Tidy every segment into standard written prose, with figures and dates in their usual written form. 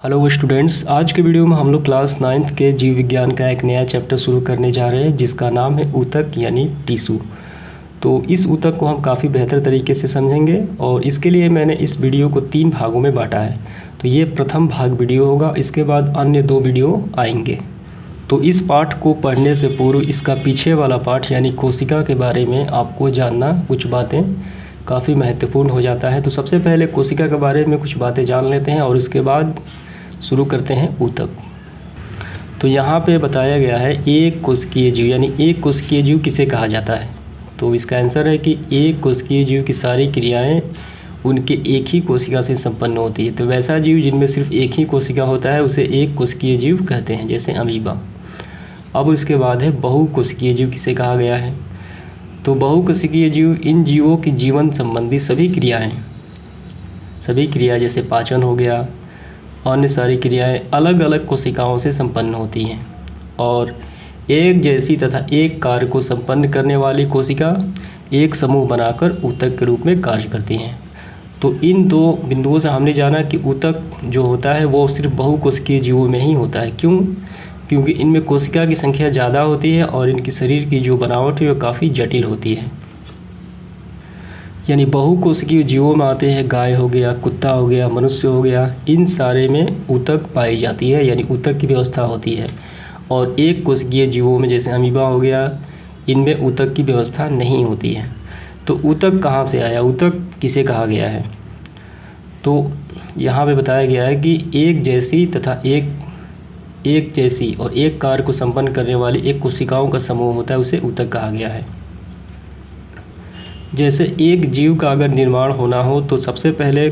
Hello students, आज के video में हम लोग क्लास 9th के जीव विज्ञान का एक नया चैप्टर शुरू करने जा रहे हैं जिसका नाम है ऊतक यानी टिश्यू। तो इस ऊतक को हम काफ़ी बेहतर तरीके से समझेंगे और इसके लिए मैंने इस वीडियो को 3 भागों में बांटा है। तो ये प्रथम भाग वीडियो होगा, इसके बाद अन्य 2 वीडियो आएंगे। तो इस पाठ को पढ़ने से पूर्व इसका पीछे वाला पाठ यानी कोशिका के बारे में आपको जानना कुछ बातें काफ़ी महत्वपूर्ण हो जाता है। तो सबसे पहले कोशिका के बारे में कुछ बातें जान लेते हैं और इसके बाद शुरू करते हैं ऊतक। तो यहाँ पे बताया गया है एक कोशिकीय जीव यानी एक कोशिकीय जीव किसे कहा जाता है। तो इसका आंसर है कि एक कोशिकीय जीव की सारी क्रियाएं उनके एक ही कोशिका से संपन्न होती है। तो वैसा जीव जिनमें सिर्फ एक ही कोशिका होता है उसे एक कोशिकीय जीव कहते हैं, जैसे अमीबा। अब इसके बाद है बहुकोशिकीय जीव किसे कहा गया है। तो बहुकोशिकीय जीव इन जीवों की जीवन संबंधी सभी क्रिया जैसे पाचन हो गया, अन्य सारी क्रियाएं अलग अलग कोशिकाओं से संपन्न होती हैं और एक जैसी तथा एक कार्य को संपन्न करने वाली कोशिका एक समूह बनाकर ऊतक के रूप में कार्य करती हैं। तो इन 2 बिंदुओं से हमने जाना कि ऊतक जो होता है वो सिर्फ बहुकोशिकीय जीवों में ही होता है। क्यों? क्योंकि इनमें कोशिका की संख्या ज़्यादा होती है और इनकी शरीर की जो बनावट है वो काफ़ी जटिल होती है। यानी बहुकोशिकीय जीवों में आते हैं गाय हो गया, कुत्ता हो गया, मनुष्य हो गया, इन सारे में ऊतक पाई जाती है यानी ऊतक की व्यवस्था होती है। और एक कोशिकीय जीवों में जैसे अमीबा हो गया, इनमें ऊतक की व्यवस्था नहीं होती है। तो ऊतक कहाँ से आया, ऊतक किसे कहा गया है। तो यहाँ पे बताया गया है कि एक जैसी और एक कार्य को संपन्न करने वाली एक कोशिकाओं का समूह होता है, उसे ऊतक कहा गया है। जैसे एक जीव का अगर निर्माण होना हो तो सबसे पहले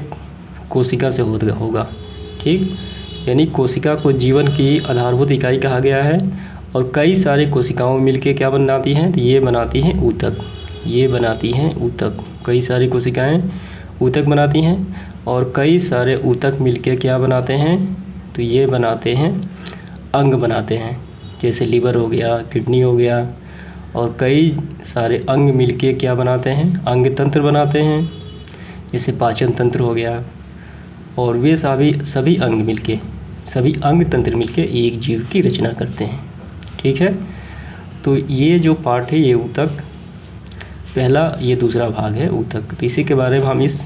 कोशिका से होगा, ठीक। यानी कोशिका को जीवन की आधारभूत इकाई कहा गया है और कई सारी कोशिकाओं मिलकर क्या बनाती हैं, तो ये बनाती हैं ऊतक। कई सारी कोशिकाएं ऊतक बनाती हैं और कई सारे ऊतक मिलकर क्या बनाते हैं, तो ये बनाते हैं अंग बनाते हैं, जैसे लीवर हो गया, किडनी हो गया और कई सारे अंग मिलके क्या बनाते हैं, अंग तंत्र बनाते हैं, जैसे पाचन तंत्र हो गया। और वे सभी अंग तंत्र मिलके एक जीव की रचना करते हैं, ठीक है। तो ये जो पार्ट है ये ऊतक पहला, ये दूसरा भाग है ऊतक। तो इसी के बारे में हम इस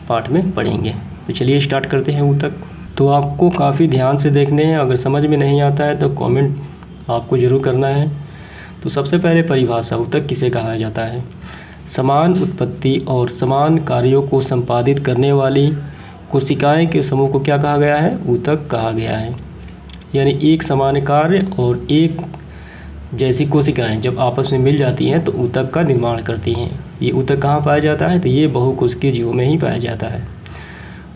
पार्ट में पढ़ेंगे। तो चलिए स्टार्ट करते हैं ऊतक। तो आपको काफ़ी ध्यान से देखने हैं, अगर समझ में नहीं आता है तो कमेंट आपको ज़रूर करना है। तो सबसे पहले परिभाषा, ऊतक किसे कहा जाता है। समान उत्पत्ति और समान कार्यों को संपादित करने वाली कोशिकाएं के समूह को क्या कहा गया है, ऊतक कहा गया है। यानी एक समान कार्य और एक जैसी कोशिकाएं जब आपस में मिल जाती हैं तो ऊतक का निर्माण करती हैं। ये ऊतक कहाँ पाया जाता है, तो ये बहुकोशिकीय जीवों में ही पाया जाता है।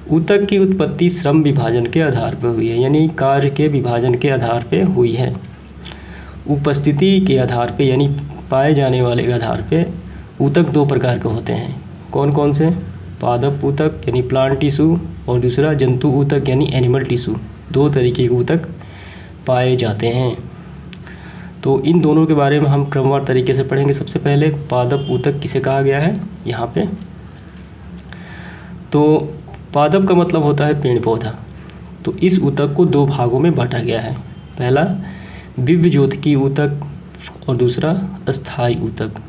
ऊतक की उत्पत्ति श्रम विभाजन के आधार पर हुई है, यानी कार्य के विभाजन के आधार पर हुई है। उपस्थिति के आधार पे यानी पाए जाने वाले के आधार पे ऊतक 2 प्रकार के होते हैं। कौन कौन से, पादप ऊतक यानी प्लांट टिश्यू और दूसरा जंतु ऊतक यानी एनिमल टिश्यू। 2 तरीके के ऊतक पाए जाते हैं। तो इन दोनों के बारे में हम क्रमवार तरीके से पढ़ेंगे। सबसे पहले पादप ऊतक किसे कहा गया है यहाँ पे। तो पादप का मतलब होता है पेड़ पौधा। तो इस ऊतक को 2 भागों में बांटा गया है। पहला विभज्योतकीय ऊतक और दूसरा अस्थायी ऊतक।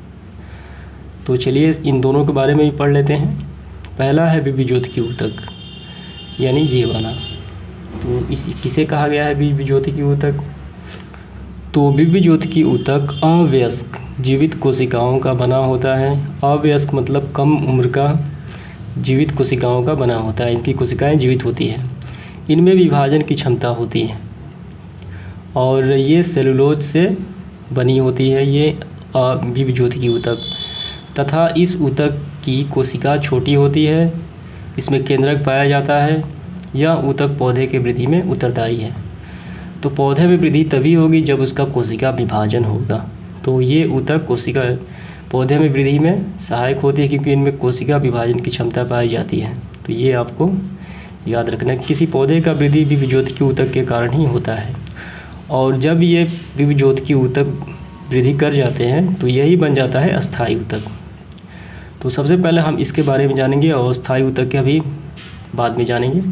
तो चलिए इन दोनों के बारे में भी पढ़ लेते हैं। पहला है विभज्योतकीय ऊतक यानी ये वाला। तो इस किसे कहा गया है विभज्योतकीय ऊतक। तो विभज्योतकीय ऊतक अवयस्क जीवित कोशिकाओं का बना होता है। अवयस्क मतलब कम उम्र का जीवित कोशिकाओं का बना होता है। इनकी कोशिकाएं जीवित होती हैं, इनमें विभाजन की क्षमता होती है और ये सेलुलोज से बनी होती है, ये विभज्योतकीय ऊतक। तथा इस ऊतक की कोशिका छोटी होती है, इसमें केंद्रक पाया जाता है। यह ऊतक पौधे के वृद्धि में उत्तरदायी है। तो पौधे में वृद्धि तभी होगी जब उसका कोशिका विभाजन होगा। तो ये ऊतक पौधे में वृद्धि में सहायक होती है क्योंकि इनमें कोशिका विभाजन की क्षमता पाई जाती है। तो ये आपको याद रखना है, किसी पौधे का वृद्धि विभज्योतकीय ऊतक के कारण ही होता है। और जब ये विभज्योतकीय ऊतक वृद्धि कर जाते हैं तो यही बन जाता है अस्थायी ऊतक। तो सबसे पहले हम इसके बारे में जानेंगे और अस्थायी ऊतक के अभी बाद में जानेंगे।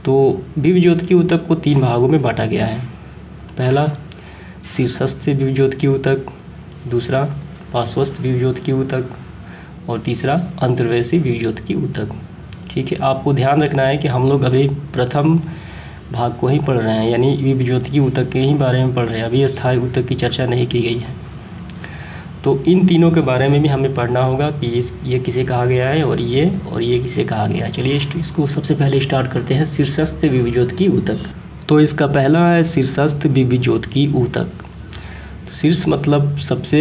तो विविज्योतकी ऊतक को 3 भागों में बांटा गया है। पहला शीर्षस्थ विविज्योतकी ऊतक, दूसरा पार्श्वस्थ विविज्योतकी ऊतक और तीसरा अंतर्वैसी विविज्योतकी ऊतक। ठीक है, आपको ध्यान रखना है कि हम लोग अभी प्रथम भाग को ही पढ़ रहे हैं, यानी विविज्योतकी ऊतक के ही बारे में पढ़ रहे हैं, अभी अस्थायी ऊतक की चर्चा नहीं की गई है। तो इन तीनों के बारे में भी हमें पढ़ना होगा कि ये किसे कहा गया है और ये किसे कहा गया है। चलिए इसको सबसे पहले स्टार्ट करते हैं, शीर्षस्थ विविज्योतकी ऊतक। तो इसका पहला है शीर्षस्थ विविज्योतकी ऊतक। शीर्ष मतलब सबसे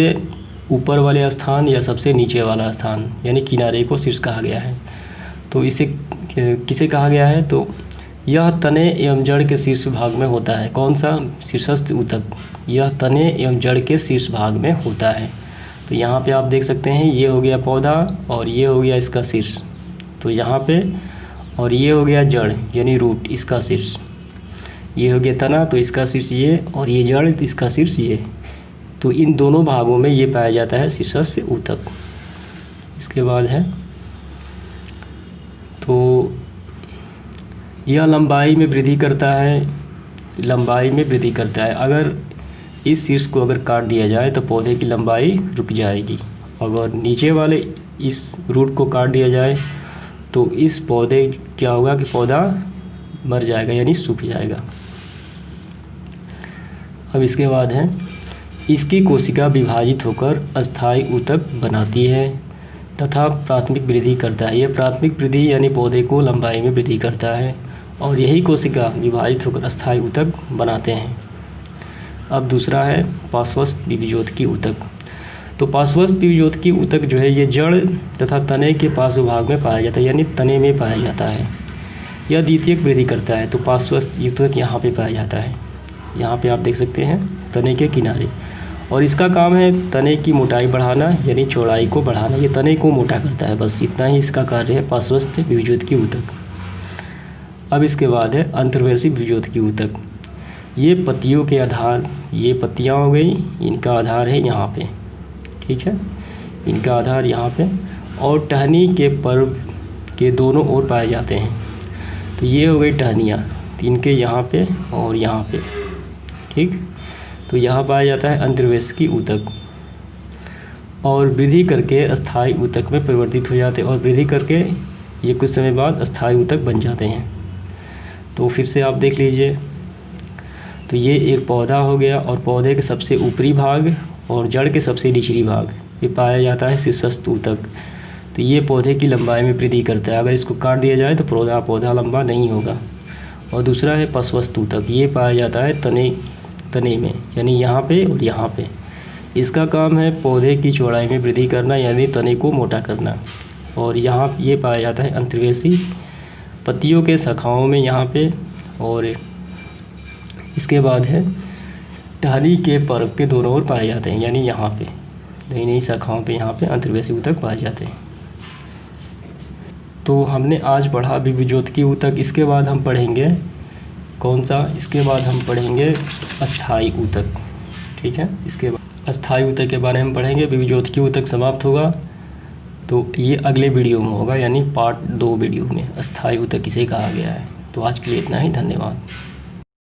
ऊपर वाले स्थान या सबसे नीचे वाला स्थान, यानी किनारे को शीर्ष कहा गया है। तो इसे किसे कहा गया है, तो यह तने एवं जड़ के शीर्ष भाग में होता है। कौन सा शीर्षस्थ ऊतक, यह तने एवं जड़ के शीर्ष भाग में होता है। तो यहाँ पे आप देख सकते हैं, ये हो गया पौधा और ये हो गया इसका शीर्ष, तो यहाँ पे, और ये हो गया जड़ यानी रूट, इसका शीर्ष, ये हो गया तना तो इसका शीर्ष ये, और ये जड़ तो इसका शीर्ष ये। तो इन दोनों भागों में ये पाया जाता है शीर्षस्थ ऊतक। इसके बाद है, तो यह लंबाई में वृद्धि करता है, लंबाई में वृद्धि करता है। अगर इस शीर्ष को अगर काट दिया जाए तो पौधे की लंबाई रुक जाएगी। अगर नीचे वाले इस रूट को काट दिया जाए तो इस पौधे क्या होगा कि पौधा मर जाएगा यानी सूख जाएगा। अब इसके बाद है, इसकी कोशिका विभाजित होकर अस्थायी ऊतक बनाती है तथा प्राथमिक वृद्धि करता है। यह प्राथमिक वृद्धि यानी पौधे को लंबाई में वृद्धि करता है और यही कोशिका विभाजित होकर अस्थायी ऊतक बनाते हैं। अब दूसरा है पार्श्वस्थ विविज्योतकी ऊतक। तो पार्श्वस्थ विविज्योतकी ऊतक जो है, ये जड़ तथा तने के पार्श्व भाग में पाया जाता है, यानी तने में पाया जाता है। यह द्वितीयक वृद्धि करता है। तो पार्श्वस्थ ऊतक यहाँ पे पाया जाता है, यहाँ पे आप देख सकते हैं तने के किनारे, और इसका काम है तने की मोटाई बढ़ाना यानी चौड़ाई को बढ़ाना। ये तने को मोटा करता है, बस इतना ही इसका कार्य है पार्श्वस्थ विविज्योतकी ऊतक। अब इसके बाद है अंतर्वैसी विविज्योतकी ऊतक। ये पत्तियों के आधार, ये पत्तियाँ हो गई, इनका आधार है यहाँ पे, ठीक है, इनका आधार यहाँ पे, और टहनी के पर्व के दोनों ओर पाए जाते हैं। तो ये हो गई टहनियाँ, इनके यहाँ पे और यहाँ पे, ठीक। तो यहाँ पाया जाता है अंतर्वैसी ऊतक, और वृद्धि करके अस्थायी ऊतक में परिवर्तित हो जाते हैं, और वृद्धि करके ये कुछ समय बाद अस्थायी ऊतक बन जाते हैं। तो फिर से आप देख लीजिए, तो ये एक पौधा हो गया, और पौधे के सबसे ऊपरी भाग और जड़ के सबसे निचली भाग ये पाया जाता है शीर्षस्थ ऊतक। तो ये पौधे की लंबाई में वृद्धि करता है। अगर इसको काट दिया जाए तो पौधा लंबा नहीं होगा। और दूसरा है पार्श्वस्थ ऊतक, ये पाया जाता है तने में, यानी यहाँ पे और यहाँ पे। इसका काम है पौधे की चौड़ाई में वृद्धि करना यानी तने को मोटा करना। और यहाँ ये पाया जाता है अंतर्वैसी, पत्तियों के शाखाओं में यहाँ पे, और इसके बाद है टहनी के पर्व के दोनों ओर पाए जाते हैं, यानी यहाँ पे नई नई शाखाओं पे यहाँ पे अंतर्वैसी ऊतक पाए जाते हैं। तो हमने आज पढ़ा विविज्योतकी ऊतक। इसके बाद हम पढ़ेंगे कौन सा, इसके बाद हम पढ़ेंगे अस्थायी ऊतक, ठीक है। इसके बाद अस्थायी ऊतक के बारे में पढ़ेंगे। विविज्योतकी ऊतक समाप्त होगा तो ये अगले वीडियो में होगा, यानी पार्ट 2 वीडियो में अस्थायी ऊतक किसे कहा गया है। तो आज के लिए इतना ही, धन्यवाद।